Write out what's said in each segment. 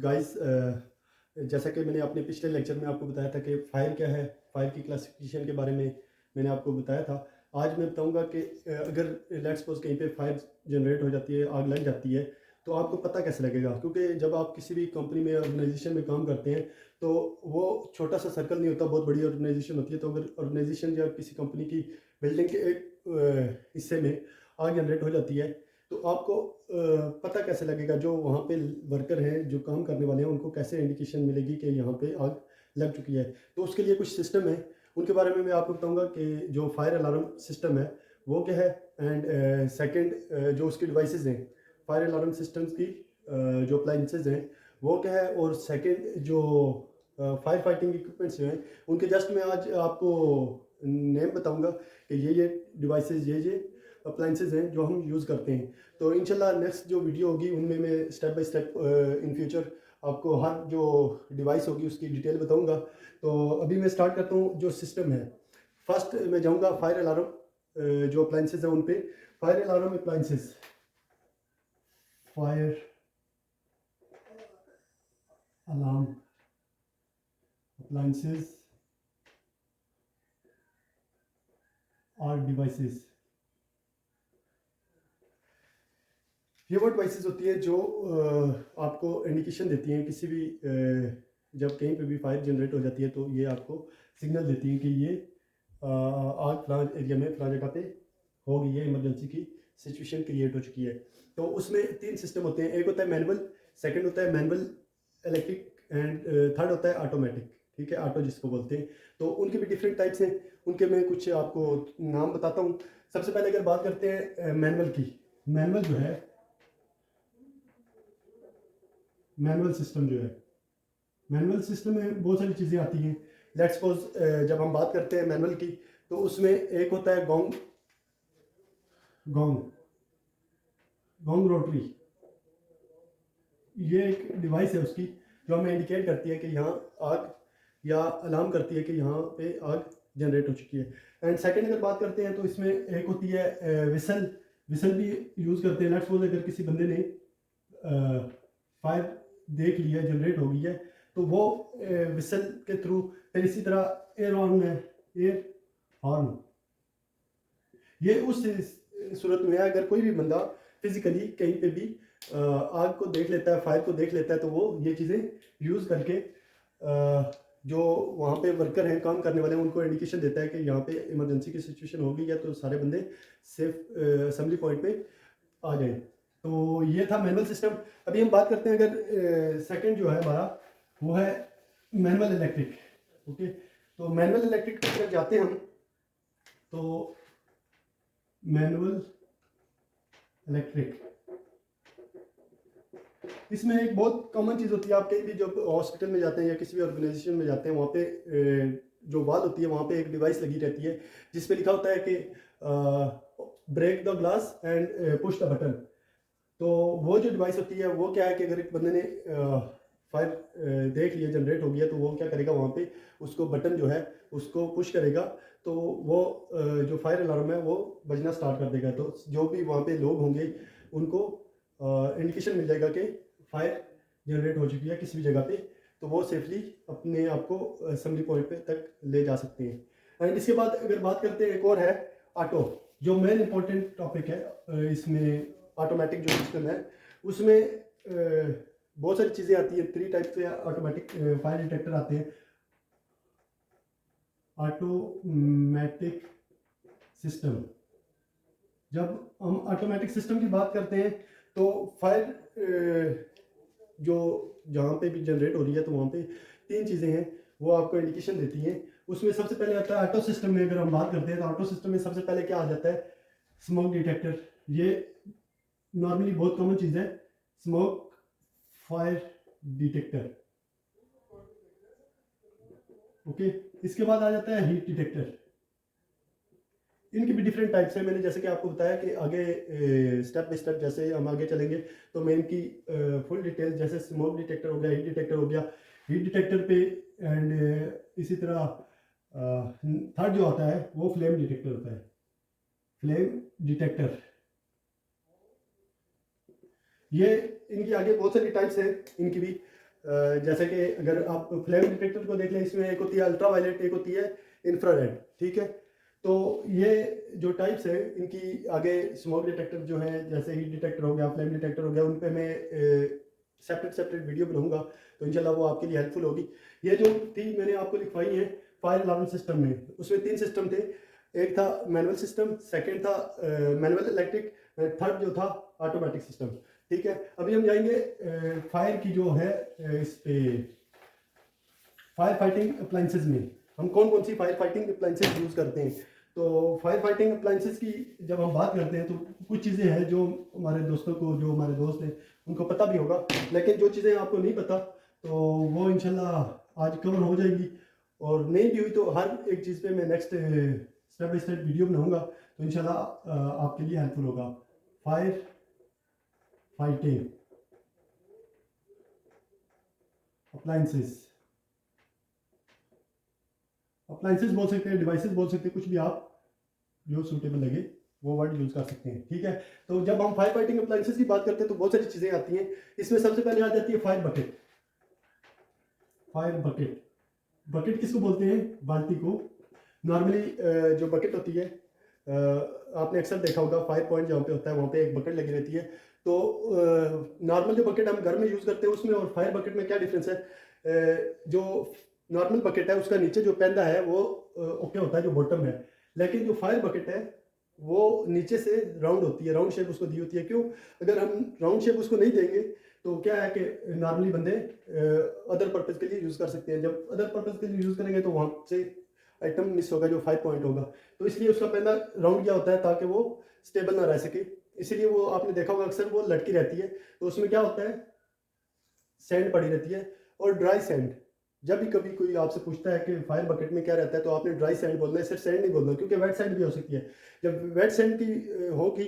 Guys, जैसा कि मैंने अपने पिछले लेक्चर में आपको बताया था कि फायर क्या है, फायर की क्लासिफिकेशन के बारे में मैंने आपको बताया था। आज मैं बताऊंगा कि अगर लेट्स सपोज कहीं पे फायर जनरेट हो जाती है, आग लग जाती है, तो आपको पता कैसे लगेगा? क्योंकि जब आप किसी भी कंपनी में, ऑर्गेनाइजेशन में काम करते हैं, तो वो छोटा सा सर्कल नहीं होता, बहुत बड़ी ऑर्गेनाइजेशन होती है। तो अगर ऑर्गेनाइजेशन या किसी कंपनी की बिल्डिंग के एक हिस्से में आग जनरेट हो जाती है, तो आपको पता कैसे लगेगा? जो वहाँ पे वर्कर हैं, जो काम करने वाले हैं, उनको कैसे इंडिकेशन मिलेगी कि यहाँ पे आग लग चुकी है? तो उसके लिए कुछ सिस्टम है, उनके बारे में मैं आपको बताऊंगा कि जो फायर अलार्म सिस्टम है वो क्या है, एंड सेकंड जो उसकी डिवाइसेस हैं, फायर अलार्म सिस्टम्स की जो अप्लाइंसेस हैं वो क्या है, और सेकंड जो फायर फाइटिंग इक्विपमेंट्स जो हैं उनके जस्ट मैं आज आपको नेम बताऊंगा कि ये डिवाइसेस, ये अप्लाइंसेस हैं जो हम यूज़ करते हैं। तो इंशाल्लाह नेक्स्ट जो वीडियो होगी उनमें मैं step by step in future आपको हर जो डिवाइस होगी उसकी डिटेल बताऊंगा। तो अभी मैं स्टार्ट करता हूँ जो सिस्टम है। फर्स्ट मैं जाऊंगा फायर अलार्म जो अप्लाइंसेस हैं उन पे। Fire alarm appliances, fire alarm appliances और डिवाइसेस, ये वो डिवाइसेस होती है जो आपको इंडिकेशन देती हैं किसी भी जब कहीं पे भी फायर जनरेट हो जाती है, तो ये आपको सिग्नल देती है कि ये आग फलां एरिया में फलां जगह पे हो गई है, इमरजेंसी की सिचुएशन क्रिएट हो चुकी है। तो उसमें तीन सिस्टम होते हैं, एक होता है मैनुअल, सेकंड होता है मैनुअल इलेक्ट्रिक, एंड थर्ड होता है ऑटोमेटिक। ठीक है, ऑटो जिसको बोलते हैं। तो उनके भी डिफरेंट टाइप्स हैं, उनके मैं कुछ आपको नाम बताता हूँ। सबसे पहले अगर बात करते हैं मैनुअल की, मैनुअल जो है, मैनुअल सिस्टम जो है, मैनुअल सिस्टम में बहुत सारी चीज़ें आती हैं। लेट्स सपोज जब हम बात करते हैं मैनुअल की, तो उसमें एक होता है गोंग, गोंग गोंग रोटरी। ये एक डिवाइस है उसकी, जो हमें इंडिकेट करती है कि यहाँ आग, या अलार्म करती है कि यहाँ पे आग जनरेट हो चुकी है। एंड सेकंड अगर बात करते हैं तो इसमें एक होती है विसल, विसल भी यूज़ करते हैं। लेट्स सपोज अगर किसी बंदे ने फायर देख लिया, जनरेट हो गई है, तो वो विसल के थ्रू, फिर इसी तरह एयर हॉर्न है, एयर हॉर्न, ये उस सूरत में है अगर कोई भी बंदा फिजिकली कहीं पे भी आग को देख लेता है, फायर को देख लेता है, तो वो ये चीज़ें यूज़ करके जो वहाँ पे वर्कर हैं, काम करने वाले हैं, उनको इंडिकेशन देता है कि यहाँ पे इमरजेंसी की सिचुएशन हो गई है, तो सारे बंदे सेफ असेंबली पॉइंट पे आ जाएं। तो ये था मैनुअल सिस्टम। अभी हम बात करते हैं अगर सेकंड जो है हमारा, वो है मैनुअल इलेक्ट्रिक। ओके, तो मैनुअल इलेक्ट्रिक की तरफ जाते हैं हम। तो मैनुअल इलेक्ट्रिक, इसमें एक बहुत कॉमन चीज़ होती है। आप कहीं भी जब हॉस्पिटल में जाते हैं या किसी भी ऑर्गेनाइजेशन में जाते हैं, वहाँ पे जो वॉल होती है, वहाँ पे एक डिवाइस लगी रहती है जिस पे लिखा होता है कि break the glass and push the button. तो वो जो डिवाइस होती है वो क्या है कि अगर एक बंदे ने फायर देख लिया, जनरेट हो गया, तो वो क्या करेगा, वहाँ पे उसको बटन जो है उसको पुश करेगा, तो वो जो फायर अलार्म है वो बजना स्टार्ट कर देगा। तो जो भी वहाँ पे लोग होंगे उनको इंडिकेशन मिल जाएगा कि फायर जनरेट हो चुकी है किसी भी जगह पे, तो वो सेफली अपने आप को असेंबली पॉइंट पे तक ले जा सकते हैं। एंड इसके बाद अगर बात करते हैं, एक और है ऑटो, जो मेन इंपॉर्टेंट टॉपिक है इसमें। ऑटोमेटिक जो सिस्टम है उसमें बहुत सारी चीज़ें आती हैं। थ्री टाइप से ऑटोमेटिक फायर डिटेक्टर आते हैं। ऑटोमेटिक सिस्टम, जब हम ऑटोमेटिक सिस्टम की बात करते हैं तो फायर जो जहाँ पे भी जनरेट हो रही है, तो वहाँ पे तीन चीज़ें हैं वो आपको इंडिकेशन देती हैं। उसमें सबसे पहले आता है ऑटो सिस्टम में। अगर हम बात करते हैं तो ऑटो सिस्टम में सबसे पहले क्या आ जाता है, स्मोक डिटेक्टर। ये नॉर्मली बहुत कॉमन चीज़ है, स्मोक फायर डिटेक्टर। ओके, इसके बाद आ जाता है हीट डिटेक्टर। इनकी भी डिफरेंट टाइप्स हैं। मैंने जैसे कि आपको बताया कि आगे स्टेप बाय स्टेप जैसे हम आगे चलेंगे तो मैं इनकी फुल डिटेल, जैसे स्मोक डिटेक्टर हो गया, हीट डिटेक्टर हो गया, हीट डिटेक्टर पे, एंड इसी तरह थर्ड जो आता है वो फ्लेम डिटेक्टर होता है, फ्लेम डिटेक्टर। ये इनकी आगे बहुत सारी टाइप्स हैं इनकी भी। जैसे कि अगर आप फ्लेम डिटेक्टर को देख लें, इसमें एक होती है अल्ट्रा वायलेट, एक होती है इंफ्रारेड, ठीक है। तो ये जो टाइप्स है इनकी, आगे स्मोक डिटेक्टर जो है, जैसे हीट डिटेक्टर हो गया, फ्लेम डिटेक्टर हो गया, उन पे मैं सेपरेट सेपरेट वीडियो बनाऊंगा, तो इंशाल्लाह वो आपके लिए हेल्पफुल होगी। ये जो थी मैंने आपको लिखवाई है फायर अलार्म सिस्टम में, उसमें 3 सिस्टम थे। एक था मैनुअल सिस्टम, सेकंड था मैनुअल इलेक्ट्रिक, थर्ड जो था ऑटोमेटिक सिस्टम, ठीक है। अभी हम जाएंगे फायर की जो है इस पे फायर फाइटिंग अप्लाइंसेज में हम कौन कौन C fire fighting appliances use करते हैं। तो फायर फाइटिंग अप्लाइंसेज की जब हम बात करते हैं तो कुछ चीज़ें हैं जो हमारे दोस्तों को, जो हमारे दोस्त हैं उनको पता भी होगा, लेकिन जो चीज़ें आपको नहीं पता तो वो इंशाल्लाह आज कवर हो जाएगी। और नहीं भी हुई तो हर एक चीज़ पे मैं next step by step video बनाऊंगा, तो इंशाल्लाह आपके लिए हेल्पफुल होगा। फायर फाइटिंग अप्लाइंसेस, अप्लाइंसेस बोल सकते हैं, डिवाइसेस बोल सकते हैं, कुछ भी आप जो सूटेबल लगे वो वर्ड यूज कर सकते हैं, ठीक है। तो जब हम फायर फाइटिंग अप्लाइंसेस की बात करते हैं तो बहुत सारी चीज़ें आती हैं। इसमें सबसे पहले आ जाती है fire bucket. Fire bucket, bucket किसको बोलते हैं? बाल्टी को। नॉर्मली जो बकेट होती है, आपने अक्सर देखा होगा फायर पॉइंट जहाँ पे होता है वहाँ पे एक बकेट लगी रहती है। तो नॉर्मल जो बकेट हम घर में यूज़ करते हैं उसमें और फायर बकेट में क्या डिफरेंस है? जो नॉर्मल बकेट है उसका नीचे जो पैंदा है वो ओके होता है, जो बॉटम है। लेकिन जो फायर बकेट है वो नीचे से राउंड होती है, राउंड शेप उसको दी होती है। क्यों? अगर हम राउंड शेप उसको नहीं देंगे तो क्या है कि नॉर्मली बंदे अदर पर्पज़ के लिए यूज़ कर सकते हैं। जब अदर पर्पज़ के लिए यूज़ करेंगे तो वहाँ से आइटम मिस होगा जो 5 पॉइंट होगा। तो इसलिए उसका पैंदा राउंड किया होता है ताकि वो स्टेबल ना रह सके। इसीलिए वो आपने देखा होगा अक्सर वो लटकी रहती है। तो उसमें क्या होता है, सैंड पड़ी रहती है। और ड्राई सैंड, जब भी कभी कोई आपसे पूछता है कि फायर बकेट में क्या रहता है तो आपने ड्राई सैंड बोलना है, सिर्फ सैंड नहीं बोलना, क्योंकि वेट सैंड भी हो सकती है। जब वेट सैंड की होगी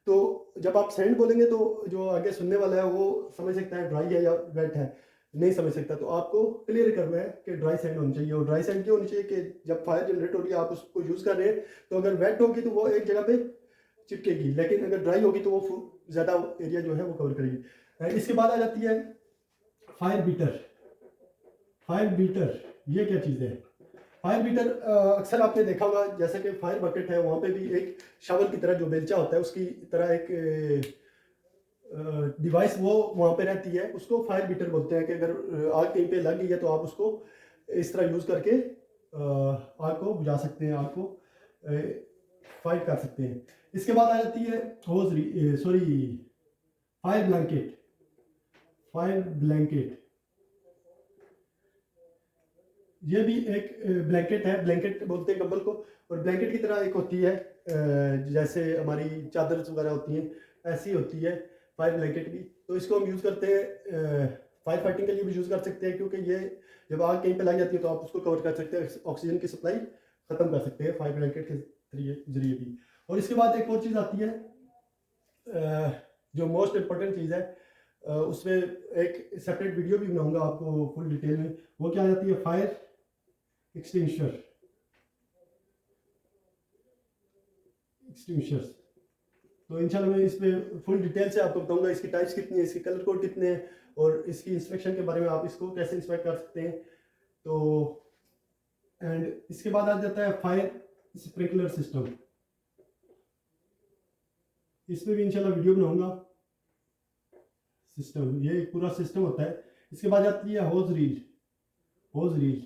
तो जब आप सैंड बोलेंगे तो जो आगे सुनने वाला है वो समझ सकता है ड्राई है या वेट है, नहीं समझ सकता। तो आपको क्लियर करना है कि ड्राई सैंड होनी चाहिए। और ड्राई सैंड क्यों होनी चाहिए? कि जब फायर जनरेट हो रही है आप उसको यूज़ कर रहे हैं, तो अगर वेट होगी तो वो एक जगह पे चिपकेगी, लेकिन अगर ड्राई होगी तो वो ज़्यादा एरिया जो है वो कवर करेगी। इसके बाद आ जाती है फायर बीटर। फायर बीटर ये क्या चीज़ है? फायर बीटर अक्सर आपने देखा होगा, जैसे कि फायर बकेट है वहाँ पे भी एक शावल की तरह जो बेलचा होता है उसकी तरह एक डिवाइस वो वहाँ पे रहती है, उसको फायर बीटर बोलते हैं। कि अगर आग कहीं पे लग गई है तो आप उसको इस तरह यूज़ करके आग को बुझा सकते हैं, आग को फाइट कर सकते हैं। इसके बाद आ जाती है फायर ब्लैंकेट। फायर ब्लैंकेट ये भी एक ब्लैंकेट है, ब्लैंकेट बोलते हैं कंबल को। और ब्लैंकेट की तरह एक होती है जैसे हमारी चादर वगैरह होती हैं ऐसी होती है फायर ब्लैंकेट भी। तो इसको हम यूज़ करते हैं फायर फाइटिंग के लिए भी यूज़ कर सकते हैं, क्योंकि ये जब आग कहीं पे लग जाती है तो आप उसको कवर कर सकते हैं, ऑक्सीजन की सप्लाई ख़त्म कर सकते हैं फायर ब्लैंकेट के जरिए भी। और इसके बाद एक और चीज़ आती है जो मोस्ट इम्पोर्टेंट चीज़ है, उसमें एक सेपरेट वीडियो भी बनाऊंगा आपको फुल डिटेल में। वो क्या आ जाती है? Fire extinguisher. एक्सटिंग्विशर्स तो इंशाल्लाह मैं इस पे फुल डिटेल से आपको बताऊंगा, इसकी टाइप्स कितनी है, इसके कलर कोड कितने हैं, और इसकी इंस्पेक्शन के बारे में, आप इसको कैसे इंस्पेक्ट कर सकते हैं। तो एंड इसके बाद आ जाता है फायर स्प्रिंकलर सिस्टम। इसमें भी इंशाल्लाह वीडियो बनाऊंगा। सिस्टम, ये एक पूरा सिस्टम होता है। इसके बाद आती है होज रील। होज रील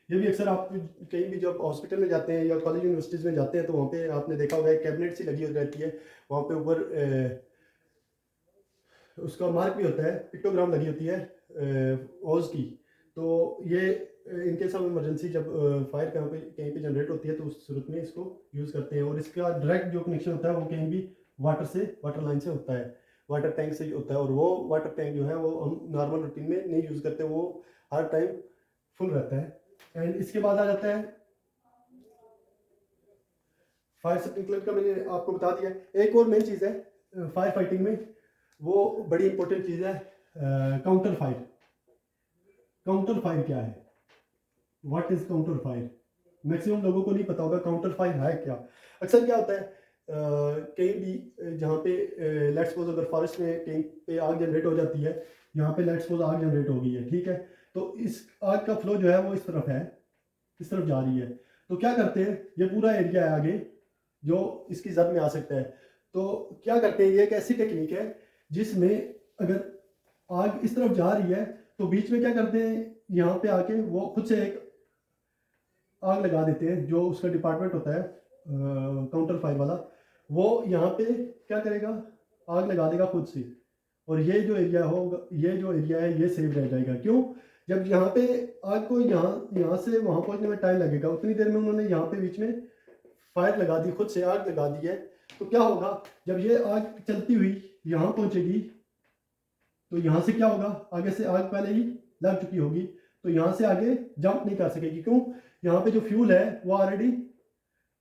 ये भी अक्सर आप कहीं भी जब हॉस्पिटल में जाते हैं या कॉलेज यूनिवर्सिटीज़ में जाते हैं तो वहाँ पे आपने देखा होगा एक कैबिनेट सी लगी रहती है, वहाँ पे ऊपर उसका मार्क भी होता है, पिक्टोग्राम लगी होती है ओज की। तो ये इनकेस ऑफ इमरजेंसी जब फायर कहीं पे जनरेट होती है तो उस सूरत में इसको यूज़ करते हैं। और इसका डायरेक्ट जो कनेक्शन होता है वो कहीं भी वाटर लाइन से होता है, वाटर टैंक से होता है। और वो वाटर टैंक जो है वो हम नॉर्मल रूटीन में नहीं यूज़ करते, वो हर टाइम फुल रहता है। एंड इसके बाद आ जाता है फायर स्प्रिंकलर का, मैंने आपको बता दिया। एक और मेन चीज़ है फायर फाइटिंग में, वो बड़ी इंपॉर्टेंट चीज़ है काउंटर फायर। काउंटर फायर क्या है? What is counter fire? Maximum लोगों को नहीं पता होगा काउंटर फायर है क्या। अक्सर क्या होता है कहीं भी जहाँ पे लेट्स सपोज अगर फॉरेस्ट में कहीं पे आग जनरेट हो जाती है यहाँ पे लेट्स सपोज आग जनरेट हो गई है, ठीक है। तो इस आग का फ्लो जो है वो इस तरफ है, इस तरफ जा रही है। तो क्या करते हैं, ये पूरा एरिया है आगे जो इसकी जद में आ सकता है। तो क्या करते हैं, ये एक ऐसी टेक्निक है जिसमें अगर आग इस तरफ जा रही है तो बीच में क्या करते हैं, यहाँ पे आके वो खुद से एक आग लगा देते हैं। जो उसका डिपार्टमेंट होता है काउंटर फायर वाला, वो यहाँ पे क्या करेगा, आग लगा देगा खुद से। और ये जो एरिया होगा, ये जो एरिया है ये सेव रह जाएगा। क्यों, जब यहाँ पे आग को यहाँ से वहाँ पहुँचने में टाइम लगेगा, उतनी देर में उन्होंने यहाँ पे बीच में फायर लगा दी, खुद से आग लगा दी है। तो क्या होगा, जब ये आग चलती हुई यहाँ पहुँचेगी तो यहाँ से क्या होगा, आगे से आग पहले ही लग चुकी होगी, तो यहाँ से आगे जंप नहीं कर सकेगी। क्यों, यहाँ पे जो फ्यूल है वो ऑलरेडी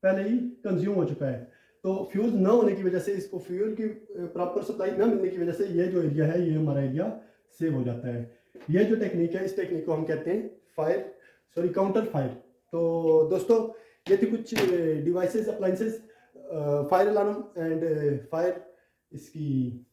पहले ही कंज्यूम हो चुका है। तो फ्यूल ना होने की वजह से, इसको फ्यूल की प्रॉपर सप्लाई ना मिलने की वजह से ये जो एरिया है, ये हमारा एरिया सेव हो जाता है। ये जो टेक्निक है, इस टेक्निक को हम कहते हैं काउंटर फायर। तो दोस्तों, ये थी कुछ devices, appliances, fire alarm and fire इसकी